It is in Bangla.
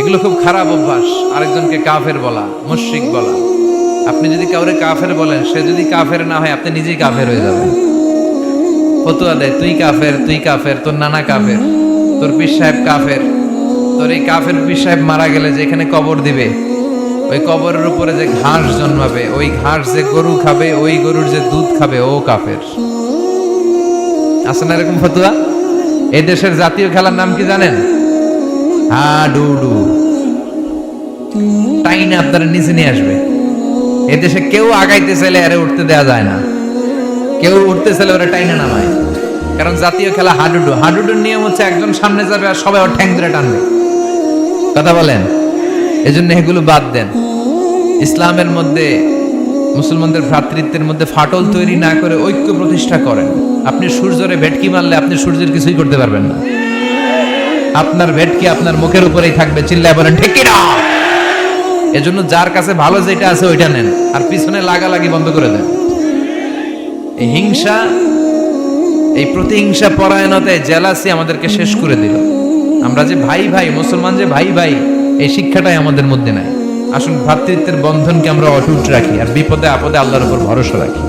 এগুলো খুব খারাপ অভ্যাস। আরেকজনকে কাফের বলা, মুশরিক বলা। আপনি যদি কাউরে কাফের বলেন, সে যদি কাফের না হয় আপনি নিজেই কাফের হয়ে যাবেন। ফতুয়া দেয় তুই কাফের, তুই কাফের, তোর নানা কাফের, তোর পীর সাহেব কাফের, তোর এই কাফের পীর সাহেব মারা গেলে যেখানে কবর দিবে, ওই কবরের উপরে যে ঘাস জন্মাবে, ওই ঘাস যে গরু খাবে, ওই গরুর যে দুধ খাবে, ও কাফের। আছে না এরকম ফতুয়া? এই দেশের জাতীয় খেলার নাম কি জানেন? হাডুডু। টাইনে আপনারা নিচে নিয়ে আসবে। এদেশে কেউ আগাইতে চাইলে আরে উঠতে দেয়া যায় না, কেউ উঠতে চাইলে ওরা টাইনে নামায়। কারণ জাতীয় খেলা হাডুডু। হাডুডুর নিয়ম হচ্ছে একজন সামনে যাবে আর সবাই ওর ঠ্যাং ধরে টানবে। কথা বলেন? এজন্য এগুলো বাদ দেন। ইসলামের মধ্যে, মুসলমানদের ভ্রাতৃত্বের মধ্যে ফাটল তৈরি না করে ঐক্য প্রতিষ্ঠা করেন। আপনি সূর্যরে ভেটকি মারলে আপনি সূর্যের কিছুই করতে পারবেন না। আপনার ভেটকি আপনার মুখের উপরেই থাকবে। চিল্লায় বলেন ঠিক কি না? এজন্য যার কাছে ভালো যেটা আছে ওইটা নেন, আর পিছনে লাগালাগি বন্ধ করে দেন। এই হিংসা, এই প্রতিহিংসা পরায়ণতায় জেলাসি আমাদেরকে শেষ করে দিল। আমরা যে ভাই ভাই, মুসলমান যে ভাই ভাই, এই শিক্ষাটাই আমাদের মধ্যে নাই। আসুন ভ্রাতৃত্বের বন্ধনকে আমরা অটুট রাখি, আর বিপদে আপদে আল্লাহর উপর ভরসা রাখি।